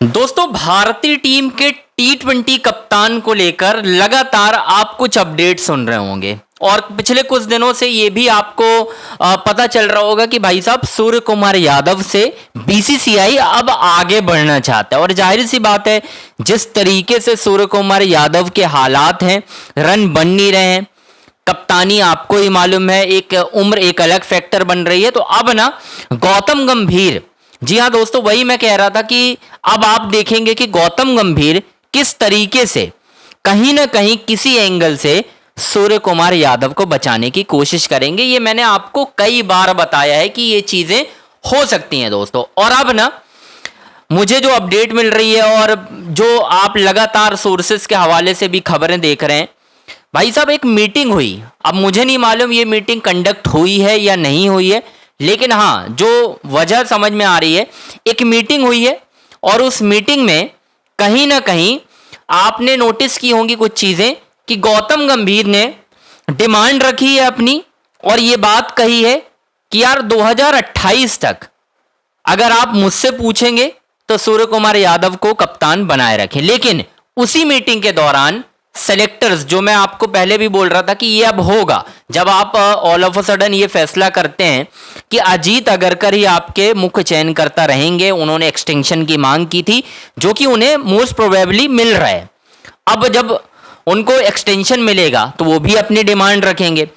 दोस्तों, भारतीय टीम के टी20 कप्तान को लेकर लगातार आप कुछ अपडेट सुन रहे होंगे और पिछले कुछ दिनों से ये भी आपको पता चल रहा होगा कि भाई साहब सूर्य कुमार यादव से बीसीसीआई अब आगे बढ़ना चाहता है। और जाहिर सी बात है, जिस तरीके से सूर्य कुमार यादव के हालात हैं, रन बन नहीं रहे हैं, कप्तानी आपको ही मालूम है, एक उम्र एक अलग फैक्टर बन रही है। तो अब ना गौतम गंभीर, जी हाँ दोस्तों, वही मैं कह रहा था कि अब आप देखेंगे कि गौतम गंभीर किस तरीके से कहीं ना कहीं किसी एंगल से सूर्य कुमार यादव को बचाने की कोशिश करेंगे। ये मैंने आपको कई बार बताया है कि ये चीजें हो सकती हैं दोस्तों। और अब ना मुझे जो अपडेट मिल रही है और जो आप लगातार सोर्सेस के हवाले से भी खबरें देख रहे हैं, भाई साहब एक मीटिंग हुई। अब मुझे नहीं मालूम ये मीटिंग कंडक्ट हुई है या नहीं हुई है, लेकिन हाँ, जो वजह समझ में आ रही है, एक मीटिंग हुई है और उस मीटिंग में कहीं ना कहीं आपने नोटिस की होंगी कुछ चीजें कि गौतम गंभीर ने डिमांड रखी है अपनी और ये बात कही है कि यार 2028 तक अगर आप मुझसे पूछेंगे तो सूर्य कुमार यादव को कप्तान बनाए रखें। लेकिन उसी मीटिंग के दौरान सेलेक्टर्स, जो मैं आपको पहले भी बोल रहा था कि ये अब होगा, जब आप ऑल ऑफ अ सडन ये फैसला करते हैं कि अजीत अगरकर ही आपके मुख्य चयनकर्ता रहेंगे। उन्होंने एक्सटेंशन की मांग की थी जो कि उन्हें मोस्ट प्रोबेबली मिल रहा है। अब जब उनको एक्सटेंशन मिलेगा तो वो भी अपनी डिमांड रखेंगे।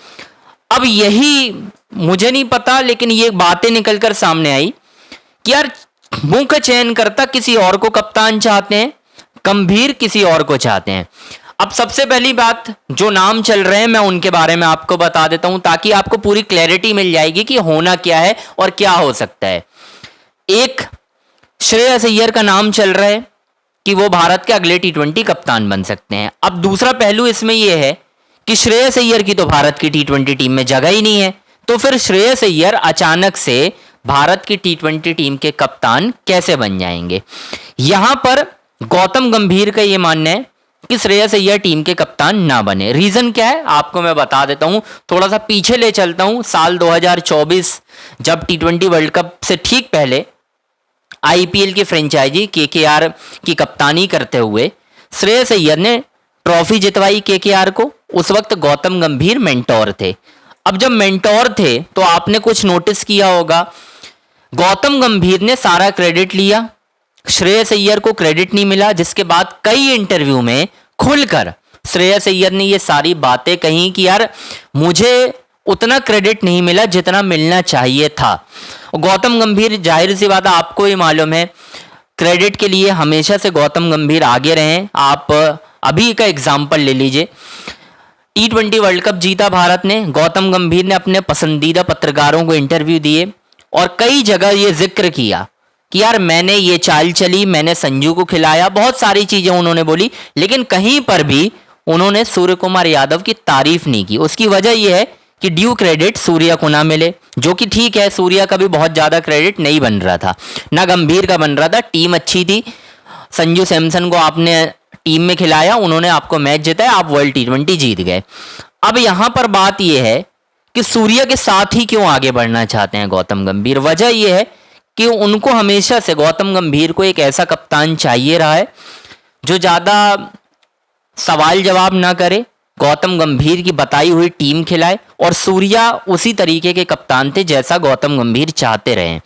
अब यही मुझे नहीं पता, लेकिन ये बातें निकलकर सामने आई कि यार मुख्य चयनकर्ता किसी और को कप्तान चाहते हैं, गंभीर किसी और को चाहते हैं। अब सबसे पहली बात, जो नाम चल रहे हैं मैं उनके बारे में आपको बता देता हूं ताकि आपको पूरी क्लैरिटी मिल जाएगी कि होना क्या है और क्या हो सकता है। एक, श्रेयस अय्यर का नाम चल रहा है कि वो भारत के अगले टी20 कप्तान बन सकते हैं। अब दूसरा पहलू इसमें यह है कि श्रेयस अय्यर की तो भारत की टी20 टीम में जगह ही नहीं है, तो फिर श्रेयस अय्यर अचानक से भारत की टी20 टीम के कप्तान कैसे बन जाएंगे। यहां पर गौतम गंभीर का यह मानना है कि श्रेयस अय्यर टीम के कप्तान ना बने। रीजन क्या है आपको मैं बता देता हूं, थोड़ा सा पीछे ले चलता हूं। साल 2024 जब टी20 वर्ल्ड कप से ठीक पहले आईपीएल की फ्रेंचाइजी केकेआर की कप्तानी करते हुए श्रेयस अय्यर ने ट्रॉफी जितवाई केकेआर को। उस वक्त गौतम गंभीर मेंटोर थे। अब जब मेंटोर थे तो आपने कुछ नोटिस किया होगा, गौतम गंभीर ने सारा क्रेडिट लिया, श्रेयस अय्यर को क्रेडिट नहीं मिला, जिसके बाद कई इंटरव्यू में खुलकर श्रेयस अय्यर ने ये सारी बातें कही कि यार मुझे उतना क्रेडिट नहीं मिला जितना मिलना चाहिए था। गौतम गंभीर, जाहिर सी बात है, आपको ही मालूम है, क्रेडिट के लिए हमेशा से गौतम गंभीर आगे रहे। आप अभी का एग्जाम्पल ले लीजिए, टी20 वर्ल्ड कप जीता भारत ने, गौतम गंभीर ने अपने पसंदीदा पत्रकारों को इंटरव्यू दिए और कई जगह ये जिक्र किया कि यार मैंने ये चाल चली, मैंने संजू को खिलाया, बहुत सारी चीजें उन्होंने बोली, लेकिन कहीं पर भी उन्होंने सूर्य कुमार यादव की तारीफ नहीं की। उसकी वजह यह है कि ड्यू क्रेडिट सूर्या को ना मिले, जो कि ठीक है, सूर्या का भी बहुत ज्यादा क्रेडिट नहीं बन रहा था, ना गंभीर का बन रहा था। टीम अच्छी थी, संजू सैमसन को आपने टीम में खिलाया, उन्होंने आपको मैच जिताया, आप वर्ल्ड टी20 जीत गए। अब यहां पर बात यह है कि सूर्या के साथ ही क्यों आगे बढ़ना चाहते हैं गौतम गंभीर। वजह यह है कि उनको हमेशा से, गौतम गंभीर को, एक ऐसा कप्तान चाहिए रहा है जो ज्यादा सवाल जवाब ना करे, गौतम गंभीर की बताई हुई टीम खिलाए। और सूर्या उसी तरीके के कप्तान थे जैसा गौतम गंभीर चाहते रहे,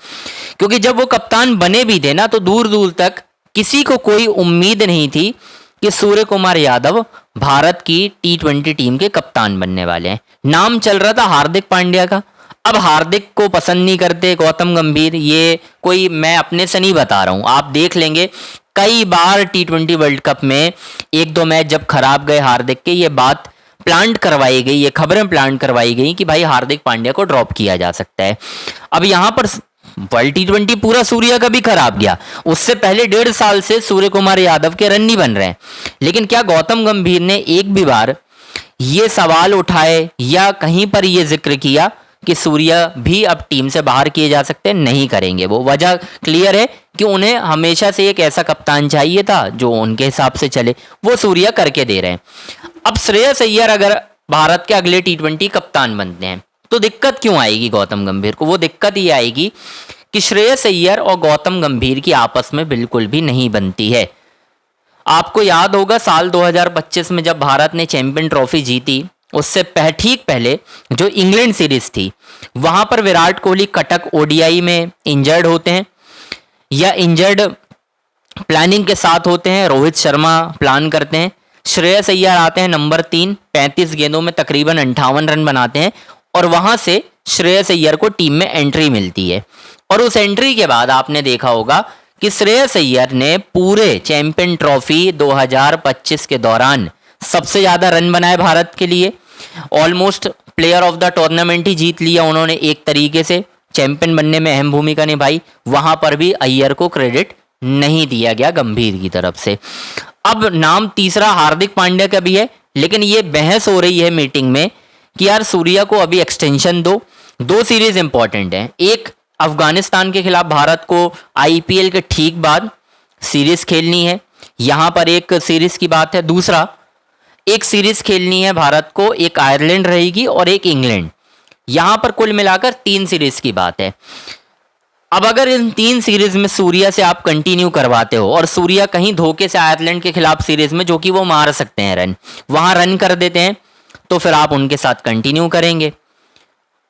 क्योंकि जब वो कप्तान बने भी थे ना, तो दूर दूर तक किसी को कोई उम्मीद नहीं थी कि सूर्य कुमार यादव भारत की टी20 टीम के कप्तान बनने वाले हैं। नाम चल रहा था हार्दिक पांड्या का। अब हार्दिक को पसंद नहीं करते गौतम गंभीर, ये कोई मैं अपने से नहीं बता रहा हूं, आप देख लेंगे कई बार टी20 वर्ल्ड कप में एक दो मैच जब खराब गए हार्दिक के, ये बात प्लांट करवाई गई, ये खबरें प्लांट करवाई गई कि भाई हार्दिक पांड्या को ड्रॉप किया जा सकता है। अब यहां पर वर्ल्ड टी20 पूरा सूर्या का भी खराब गया, उससे पहले 1.5 साल से सूर्य कुमार यादव के रन नहीं बन रहे हैं। लेकिन क्या गौतम गंभीर ने एक भी बार ये सवाल उठाए या कहीं पर ये जिक्र किया कि सूर्या भी अब टीम से बाहर किए जा सकते हैं? नहीं करेंगे वो। वजह क्लियर है कि उन्हें हमेशा से एक ऐसा कप्तान चाहिए था जो उनके हिसाब से चले, वो सूर्या करके दे रहे हैं। अब श्रेयस अय्यर अगर भारत के अगले टी20 कप्तान बनते हैं तो दिक्कत क्यों आएगी गौतम गंभीर को? वो दिक्कत ये आएगी कि श्रेयस अय्यर और गौतम गंभीर की आपस में बिल्कुल भी नहीं बनती है। आपको याद होगा साल 2025 में जब भारत ने चैंपियन ट्रॉफी जीती, उससे ठीक पहले जो इंग्लैंड सीरीज थी, वहां पर विराट कोहली कटक ओडीआई में इंजर्ड होते हैं या इंजर्ड प्लानिंग के साथ होते हैं। रोहित शर्मा प्लान करते हैं, श्रेयस अय्यर आते हैं नंबर 3, 35 गेंदों में तकरीबन 58 रन बनाते हैं और वहां से श्रेयस अय्यर को टीम में एंट्री मिलती है। और उस एंट्री के बाद आपने देखा होगा कि श्रेयस अय्यर ने पूरे चैंपियन ट्रॉफी 2025 के दौरान सबसे ज्यादा रन बनाए भारत के लिए। Almost player of the tournament ही जीत लिया उन्होंने, एक तरीके से चैंपियन बनने में अहम भूमिका निभाई। वहां पर भी अय्यर को क्रेडिट नहीं दिया गया गंभीर की तरफ से। अब नाम तीसरा हार्दिक पांड्या का भी है, लेकिन ये बहस हो रही है मीटिंग में कि यार सूर्या को अभी एक्सटेंशन दो। 2 सीरीज इंपॉर्टेंट है, एक अफगानिस्तान के खिलाफ भारत को आईपीएल के ठीक बाद सीरीज खेलनी है, यहां पर एक सीरीज की बात है। दूसरा एक सीरीज खेलनी है भारत को, एक आयरलैंड रहेगी और एक इंग्लैंड। यहां पर कुल मिलाकर 3 सीरीज की बात है। अब अगर इन 3 सीरीज में सूर्या से आप कंटिन्यू करवाते हो और सूर्या कहीं धोखे से आयरलैंड के खिलाफ सीरीज में, जो कि वो मार सकते हैं रन, वहां रन कर देते हैं, तो फिर आप उनके साथ कंटिन्यू करेंगे।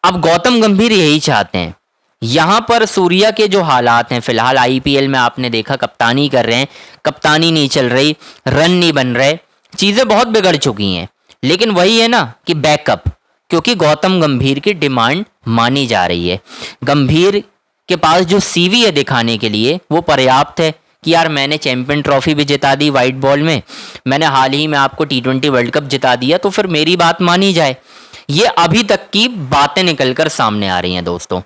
अब गौतम गंभीर यही चाहते हैं। यहां पर सूर्या के जो हालात हैं फिलहाल, आईपीएल में आपने देखा कप्तानी कर रहे हैं, कप्तानी नहीं चल रही, रन नहीं बन रहे, चीजें बहुत बिगड़ चुकी हैं। लेकिन वही है ना कि बैकअप, क्योंकि गौतम गंभीर की डिमांड मानी जा रही है। गंभीर के पास जो सीवी है दिखाने के लिए वो पर्याप्त है कि यार मैंने चैंपियन ट्रॉफी भी जिता दी वाइट बॉल में, मैंने हाल ही में आपको T20 वर्ल्ड कप जिता दिया, तो फिर मेरी बात मानी जाए। ये अभी तक की बातें निकलकर सामने आ रही हैं दोस्तों।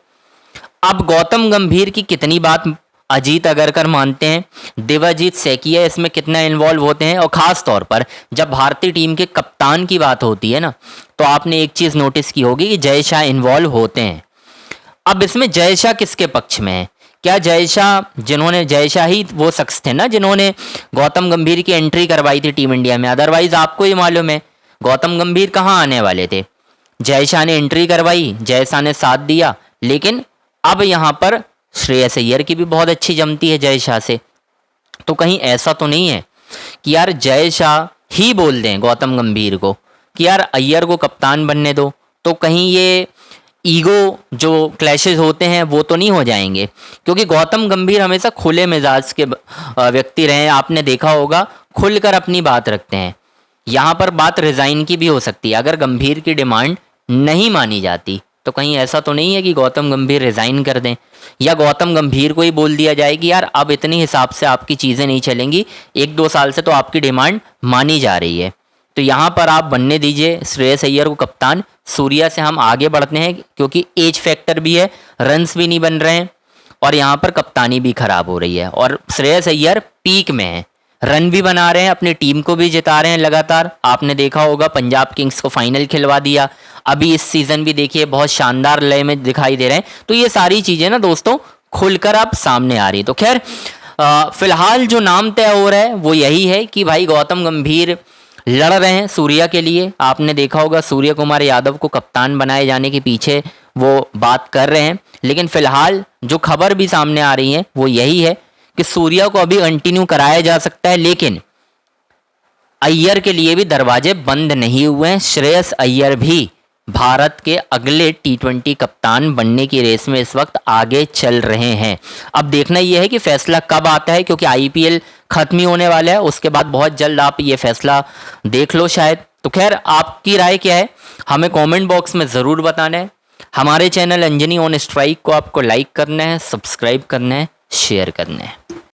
अब गौतम गंभीर की कितनी बात अजीत अगरकर मानते हैं, देवाजीत सैकिया इसमें कितना इन्वॉल्व होते हैं, और खास तौर पर जब भारतीय टीम के कप्तान की बात होती है ना, तो आपने एक चीज नोटिस की होगी कि जय शाह इन्वॉल्व होते हैं। अब इसमें जय शाह किसके पक्ष में है? क्या जय शाह ही वो शख्स थे ना जिन्होंने गौतम गंभीर की एंट्री करवाई थी टीम इंडिया में? अदरवाइज आपको ही मालूम है गौतम गंभीर कहाँ आने वाले थे। जय शाह ने एंट्री करवाई, जय शाह ने साथ दिया, लेकिन अब यहाँ पर श्रेयस अय्यर की भी बहुत अच्छी जमती है जय शाह से। तो कहीं ऐसा तो नहीं है कि यार जय शाह ही बोल दें गौतम गंभीर को कि यार अय्यर को कप्तान बनने दो, तो कहीं ये ईगो जो क्लैशेस होते हैं वो तो नहीं हो जाएंगे? क्योंकि गौतम गंभीर हमेशा खुले मिजाज के व्यक्ति रहे हैं, आपने देखा होगा, खुलकर अपनी बात रखते हैं। यहाँ पर बात रिजाइन की भी हो सकती है, अगर गंभीर की डिमांड नहीं मानी जाती तो कहीं ऐसा तो नहीं है कि गौतम गंभीर रिजाइन कर दें, या गौतम गंभीर को ही बोल दिया जाए कि यार अब इतनी हिसाब से आपकी चीज़ें नहीं चलेंगी, 1-2 साल से तो आपकी डिमांड मानी जा रही है, तो यहाँ पर आप बनने दीजिए श्रेयस अय्यर को कप्तान। सूर्या से हम आगे बढ़ते हैं क्योंकि एज फैक्टर भी है, रन्स भी नहीं बन रहे हैं और यहाँ पर कप्तानी भी खराब हो रही है। और श्रेयस अय्यर पीक में है, रन भी बना रहे हैं, अपनी टीम को भी जिता रहे हैं लगातार। आपने देखा होगा पंजाब किंग्स को फाइनल खिलवा दिया, अभी इस सीजन भी देखिए बहुत शानदार लय में दिखाई दे रहे हैं। तो ये सारी चीज़ें ना दोस्तों खुलकर अब सामने आ रही है। तो खैर फिलहाल जो नाम तय हो रहा है वो यही है कि भाई गौतम गंभीर लड़ रहे हैं सूर्या के लिए। आपने देखा होगा सूर्य कुमार यादव को कप्तान बनाए जाने के पीछे वो बात कर रहे हैं, लेकिन फिलहाल जो खबर भी सामने आ रही है वो यही है कि सूर्या को अभी कंटिन्यू कराया जा सकता है, लेकिन अय्यर के लिए भी दरवाजे बंद नहीं हुए हैं। श्रेयस अय्यर भी भारत के अगले T20 कप्तान बनने की रेस में इस वक्त आगे चल रहे हैं। अब देखना यह है कि फैसला कब आता है, क्योंकि आईपीएल खत्म ही होने वाला है, उसके बाद बहुत जल्द आप ये फैसला देख लो शायद। तो खैर आपकी राय क्या है हमें कमेंट बॉक्स में ज़रूर बताना है। हमारे चैनल अंजनी ऑन स्ट्राइक को आपको लाइक करना है, सब्सक्राइब करना है, शेयर करना है।